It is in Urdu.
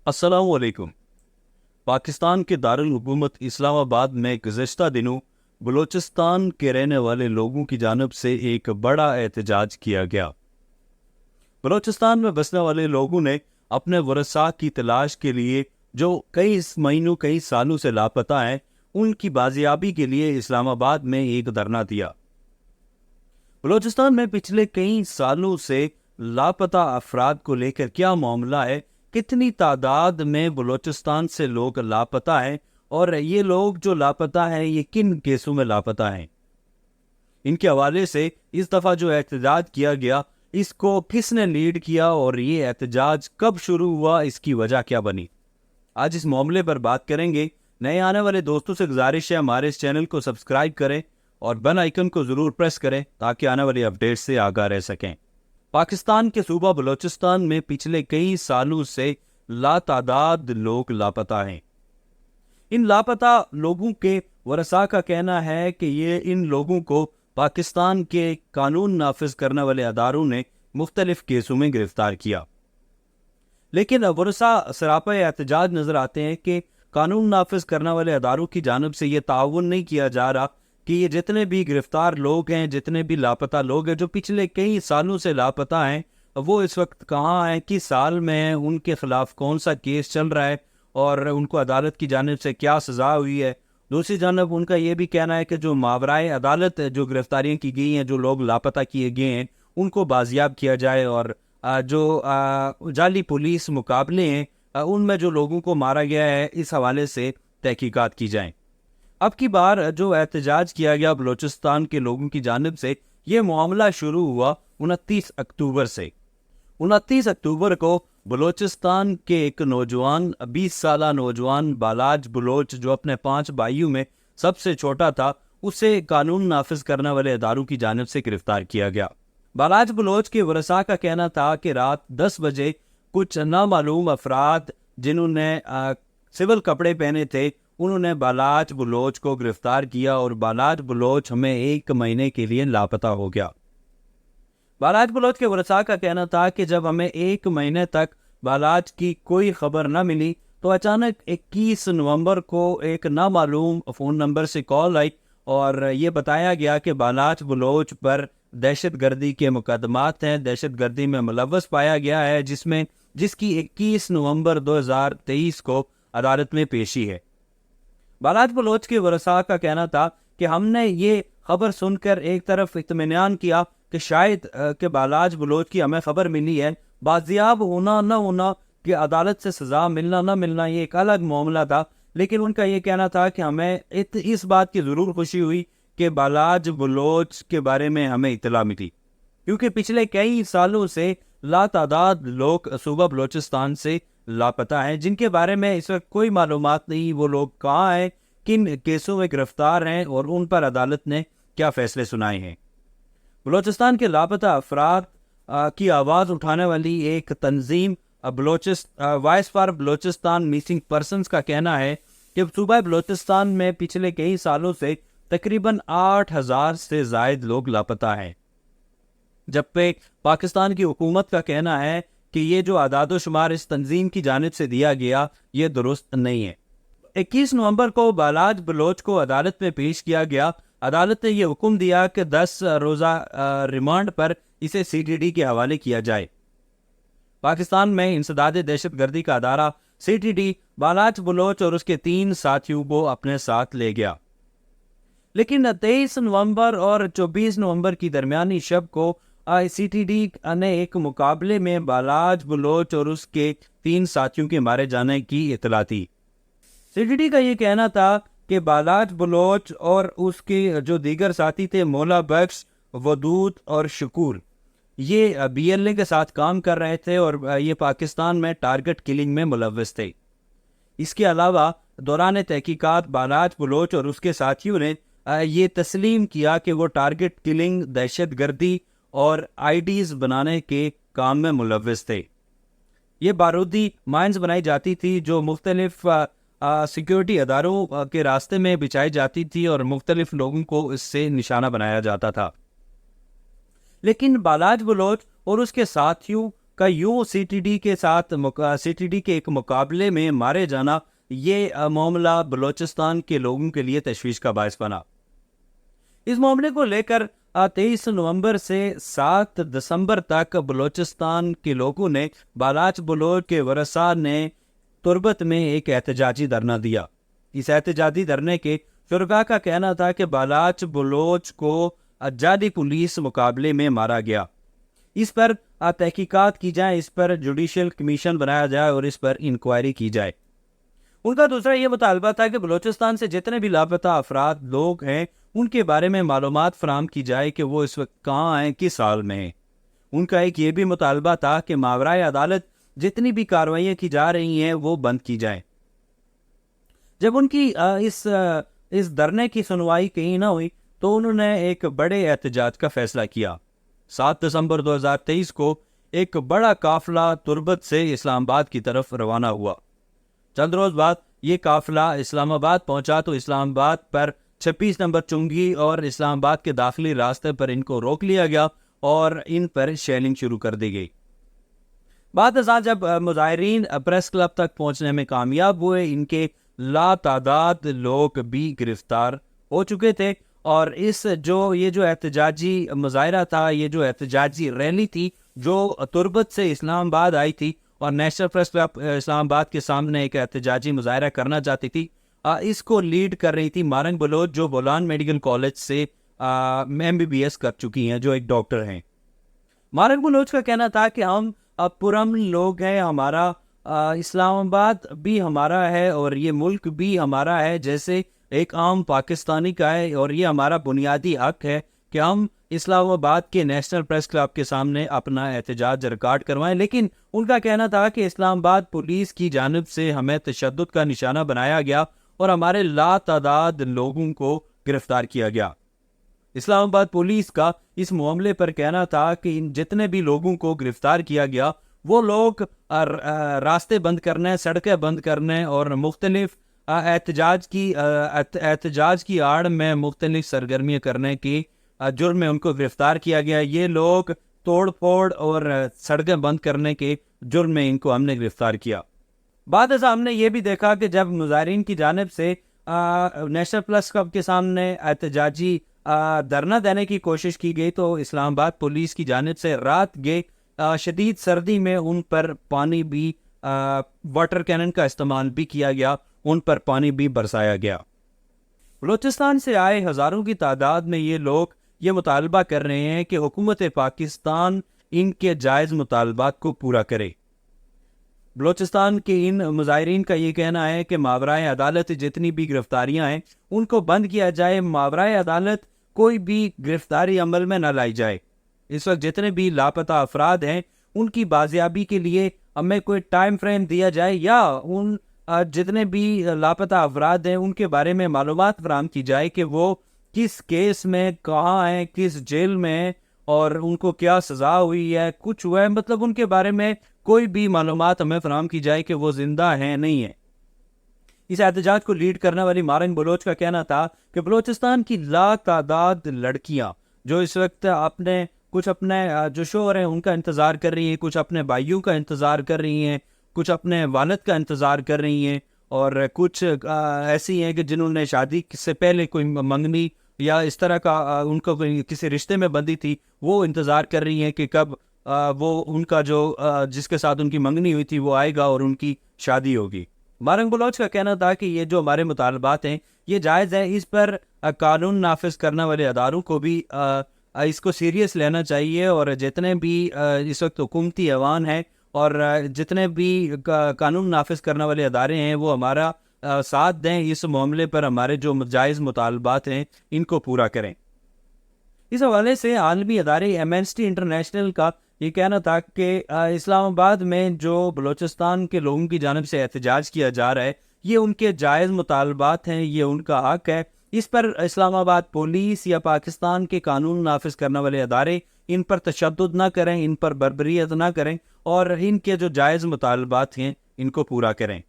السلام علیکم۔ پاکستان کے دارالحکومت اسلام آباد میں گزشتہ دنوں بلوچستان کے رہنے والے لوگوں کی جانب سے ایک بڑا احتجاج کیا گیا۔ بلوچستان میں بسنے والے لوگوں نے اپنے ورثاء کی تلاش کے لیے جو کئی سالوں سے لاپتہ ہیں، ان کی بازیابی کے لیے اسلام آباد میں ایک دھرنا دیا۔ بلوچستان میں پچھلے کئی سالوں سے لاپتہ افراد کو لے کر کیا معاملہ ہے، کتنی تعداد میں بلوچستان سے لوگ لاپتہ ہیں، اور یہ لوگ جو لاپتہ ہیں یہ کن کیسوں میں لاپتہ ہیں، ان کے حوالے سے اس دفعہ جو احتجاج کیا گیا اس کو کس نے لیڈ کیا اور یہ احتجاج کب شروع ہوا، اس کی وجہ کیا بنی، آج اس معاملے پر بات کریں گے۔ نئے آنے والے دوستوں سے گزارش ہے ہمارے اس چینل کو سبسکرائب کریں اور بیل آئیکن کو ضرور پریس کریں تاکہ آنے والی اپڈیٹ سے آگاہ رہ سکیں۔ پاکستان کے صوبہ بلوچستان میں پچھلے کئی سالوں سے لاتعداد لوگ لاپتہ ہیں۔ ان لاپتہ لوگوں کے ورثاء کا کہنا ہے کہ یہ ان لوگوں کو پاکستان کے قانون نافذ کرنے والے اداروں نے مختلف کیسوں میں گرفتار کیا، لیکن ورثاء سراپا احتجاج نظر آتے ہیں کہ قانون نافذ کرنے والے اداروں کی جانب سے یہ تعاون نہیں کیا جا رہا کہ یہ جتنے بھی گرفتار لوگ ہیں، جتنے بھی لاپتہ لوگ ہیں جو پچھلے کئی سالوں سے لاپتہ ہیں، وہ اس وقت کہاں ہیں، کس سال میں ہیں، ان کے خلاف کون سا کیس چل رہا ہے اور ان کو عدالت کی جانب سے کیا سزا ہوئی ہے۔ دوسری جانب ان کا یہ بھی کہنا ہے کہ جو ماورائے عدالت جو گرفتاریاں کی گئی ہیں، جو لوگ لاپتہ کیے گئے ہیں، ان کو بازیاب کیا جائے، اور جو جعلی پولیس مقابلے ہیں ان میں جو لوگوں کو مارا گیا ہے اس حوالے سے تحقیقات کی جائیں۔ اب کی بار جو احتجاج کیا گیا بلوچستان کے لوگوں کی جانب سے، یہ معاملہ شروع ہوا 29 اکتوبر سے۔ 29 اکتوبر کو بلوچستان کے ایک نوجوان، 20 سالہ نوجوان بالاج بلوچ، جو اپنے 5 بھائیوں میں سب سے چھوٹا تھا، اسے قانون نافذ کرنے والے اداروں کی جانب سے گرفتار کیا گیا۔ بالاج بلوچ کے ورثاء کا کہنا تھا کہ رات 10 بجے کچھ نامعلوم افراد جنہوں نے سول کپڑے پہنے تھے، انہوں نے بالاج بلوچ کو گرفتار کیا اور بالاج بلوچ ہمیں 1 مہینے کے لیے لاپتہ ہو گیا۔ بالاج بلوچ کے ورثاء کا کہنا تھا کہ جب ہمیں 1 مہینے تک بالاج کی کوئی خبر نہ ملی تو اچانک 21 نومبر کو ایک نامعلوم فون نمبر سے کال آئی اور یہ بتایا گیا کہ بالاج بلوچ پر دہشت گردی کے مقدمات ہیں، دہشت گردی میں ملوث پایا گیا ہے، جس کی 21 نومبر 2023 کو عدالت میں پیشی ہے۔ بالاج بلوچ کے ورثاء کا کہنا تھا کہ ہم نے یہ خبر سن کر ایک طرف اطمینان کیا کہ شاید کہ بالاج بلوچ کی ہمیں خبر ملی ہے، بازیاب ہونا نہ ہونا، کہ عدالت سے سزا ملنا نہ ملنا یہ ایک الگ معاملہ تھا، لیکن ان کا یہ کہنا تھا کہ ہمیں اس بات کی ضرور خوشی ہوئی کہ بالاج بلوچ کے بارے میں ہمیں اطلاع ملی، کیونکہ پچھلے کئی سالوں سے لاتعداد لوگ صوبہ بلوچستان سے لاپتہ ہیں جن کے بارے میں اس وقت کوئی معلومات نہیں، وہ لوگ کہاں ہیں، کن کیسوں میں گرفتار ہیں اور ان پر عدالت نے کیا فیصلے سنائے ہیں۔ بلوچستان کے لاپتہ افراد کی آواز اٹھانے والی ایک تنظیم voice for Balochistan missing persons کا کہنا ہے کہ صوبہ بلوچستان میں پچھلے کئی سالوں سے تقریباً 8,000 سے زائد لوگ لاپتہ ہیں، جبکہ پاکستان کی حکومت کا کہنا ہے کہ یہ جو اعداد و شمار اس تنظیم کی جانب سے دیا گیا یہ درست نہیں ہے۔ 21 نومبر کو بالاج بلوچ کو عدالت میں پیش کیا گیا۔ عدالت نے یہ حکم دیا کہ 10 روزہ ریمانڈ پر اسے CTD کے حوالے کیا جائے۔ پاکستان میں انسداد دہشت گردی کا ادارہ CTD بالاج بلوچ اور اس کے 3 ساتھیوں کو اپنے ساتھ لے گیا، لیکن 23 نومبر اور 24 نومبر کی درمیانی شب کو CTD نے ایک مقابلے میں بالاج بلوچ اور اس کے 3 ساتھیوں کے مارے جانے کی اطلاع دی۔ CTD کا یہ کہنا تھا کہ بالاج بلوچ اور اس کے جو دیگر ساتھی تھے، مولا بخش، ودود اور شکور، یہ BLA کے ساتھ کام کر رہے تھے اور یہ پاکستان میں ٹارگٹ کلنگ میں ملوث تھے۔ اس کے علاوہ دوران تحقیقات بالاج بلوچ اور اس کے ساتھیوں نے یہ تسلیم کیا کہ وہ ٹارگٹ کلنگ، دہشت گردی اور IDs بنانے کے کام میں ملوث تھے۔ یہ بارودی مائنز بنائی جاتی تھی جو مختلف سیکیورٹی اداروں کے راستے میں بچھائی جاتی تھی اور مختلف لوگوں کو اس سے نشانہ بنایا جاتا تھا، لیکن بالاج بلوچ اور اس کے ساتھیوں کا یوں CTD کے ایک مقابلے میں مارے جانا، یہ معاملہ بلوچستان کے لوگوں کے لیے تشویش کا باعث بنا۔ اس معاملے کو لے کر 23 نومبر سے 7 دسمبر تک بلوچستان کے لوگوں نے بالاچ بلوچ کے ورثاء نے تربت میں ایک احتجاجی دھرنا دیا۔ اس احتجاجی دھرنے کے شرکاء کا کہنا تھا کہ بالاچ بلوچ کو جعلی پولیس مقابلے میں مارا گیا، اس پر تحقیقات کی جائیں، اس پر جوڈیشل کمیشن بنایا جائے اور اس پر انکوائری کی جائے۔ ان کا دوسرا یہ مطالبہ تھا کہ بلوچستان سے جتنے بھی لاپتہ افراد لوگ ہیں ان کے بارے میں معلومات فراہم کی جائے کہ وہ اس وقت کہاں ہیں، کس حال میں ہیں۔ ان کا ایک یہ بھی مطالبہ تھا کہ ماورائے عدالت جتنی بھی کارروائیاں کی جا رہی ہیں وہ بند کی جائیں۔ جب ان کی اس دھرنے کی سنوائی کہیں نہ ہوئی تو انہوں نے ایک بڑے احتجاج کا فیصلہ کیا۔ 7 دسمبر 2023 کو ایک بڑا قافلہ تربت سے اسلام آباد کی طرف روانہ ہوا۔ چند روز بعد یہ قافلہ اسلام آباد پہنچا تو اسلام آباد پر 26 نمبر چنگی اور اسلام آباد کے داخلی راستے پر ان کو روک لیا گیا اور ان پر شیلنگ شروع کر دی گئی۔ بعد ازاں جب مظاہرین پریس کلب تک پہنچنے میں کامیاب ہوئے، ان کے لا تعداد لوگ بھی گرفتار ہو چکے تھے، اور یہ جو احتجاجی مظاہرہ تھا، یہ جو احتجاجی ریلی تھی جو تربت سے اسلام آباد آئی تھی اور نیشنل پریس کلب اسلام آباد کے سامنے ایک احتجاجی مظاہرہ کرنا چاہتی تھی، اس کو لیڈ کر رہی تھی مارنگ بلوچ، جو بولان میڈیکل کالج سے MBBS کر چکی ہیں، جو ایک ڈاکٹر ہیں۔ مارنگ بلوچ کا کہنا تھا کہ ہم پرامن لوگ ہیں، ہمارا اسلام آباد بھی ہمارا ہے اور یہ ملک بھی ہمارا ہے جیسے ایک عام پاکستانی کا ہے، اور یہ ہمارا بنیادی حق ہے کہ ہم اسلام آباد کے نیشنل پریس کلب کے سامنے اپنا احتجاج ریکارڈ کروائیں۔ لیکن ان کا کہنا تھا کہ اسلام آباد پولیس کی جانب سے ہمیں تشدد کا نشانہ بنایا گیا اور ہمارے لا تعداد لوگوں کو گرفتار کیا گیا۔ اسلام آباد پولیس کا اس معاملے پر کہنا تھا کہ ان جتنے بھی لوگوں کو گرفتار کیا گیا وہ لوگ راستے بند کرنے، سڑکیں بند کرنے اور مختلف احتجاج کی آڑ میں مختلف سرگرمیاں کرنے کی جرم میں ان کو گرفتار کیا گیا۔ یہ لوگ توڑ پھوڑ اور سڑکیں بند کرنے کے جرم میں ان کو ہم نے گرفتار کیا۔ بعد ازاں ہم نے یہ بھی دیکھا کہ جب مظاہرین کی جانب سے نیشنل پریس کلب کے سامنے احتجاجی دھرنا دینے کی کوشش کی گئی تو اسلام آباد پولیس کی جانب سے رات گئے شدید سردی میں ان پر پانی بھی واٹر کینن کا استعمال بھی کیا گیا، ان پر پانی بھی برسایا گیا۔ بلوچستان سے آئے ہزاروں کی تعداد میں یہ لوگ یہ مطالبہ کر رہے ہیں کہ حکومت پاکستان ان کے جائز مطالبات کو پورا کرے۔ بلوچستان کے ان مظاہرین کا یہ کہنا ہے کہ ماورائے عدالت جتنی بھی گرفتاریاں ہیں ان کو بند کیا جائے، ماورائے عدالت کوئی بھی گرفتاری عمل میں نہ لائی جائے۔ اس وقت جتنے بھی لاپتہ افراد ہیں ان کی بازیابی کے لیے ہمیں کوئی ٹائم فریم دیا جائے، یا ان جتنے بھی لاپتہ افراد ہیں ان کے بارے میں معلومات فراہم کی جائے کہ وہ کس کیس میں کہاں ہیں، کس جیل میں ہیں اور ان کو کیا سزا ہوئی ہے، کچھ ہوا ہے، مطلب ان کے بارے میں کوئی بھی معلومات ہمیں فراہم کی جائے کہ وہ زندہ ہیں نہیں ہیں۔ اس احتجاج کو لیڈ کرنے والی مارنگ بلوچ کا کہنا تھا کہ بلوچستان کی لا تعداد لڑکیاں جو اس وقت کچھ اپنے جو شوہر ہیں ان کا انتظار کر رہی ہیں، کچھ اپنے بھائیوں کا انتظار کر رہی ہیں، کچھ اپنے والد کا انتظار کر رہی ہیں، اور کچھ ایسی ہیں کہ جنہوں نے شادی سے پہلے کوئی منگنی یا اس طرح کا ان کو کسی رشتے میں بندی تھی، وہ انتظار کر رہی ہیں کہ کب وہ ان کا جو جس کے ساتھ ان کی منگنی ہوئی تھی وہ آئے گا اور ان کی شادی ہوگی۔ مارنگ بلوچ کا کہنا تھا کہ یہ جو ہمارے مطالبات ہیں یہ جائز ہے، اس پر قانون نافذ کرنے والے اداروں کو بھی اس کو سیریس لینا چاہیے، اور جتنے بھی اس وقت حکومتی ایوان ہیں اور جتنے بھی قانون نافذ کرنے والے ادارے ہیں وہ ہمارا ساتھ دیں، اس معاملے پر ہمارے جو جائز مطالبات ہیں ان کو پورا کریں۔ اس حوالے سے عالمی ادارے ایمنسٹی انٹرنیشنل کا یہ کہنا تھا کہ اسلام آباد میں جو بلوچستان کے لوگوں کی جانب سے احتجاج کیا جا رہا ہے یہ ان کے جائز مطالبات ہیں، یہ ان کا حق ہے، اس پر اسلام آباد پولیس یا پاکستان کے قانون نافذ کرنے والے ادارے ان پر تشدد نہ کریں، ان پر بربریت نہ کریں اور ان کے جو جائز مطالبات ہیں ان کو پورا کریں۔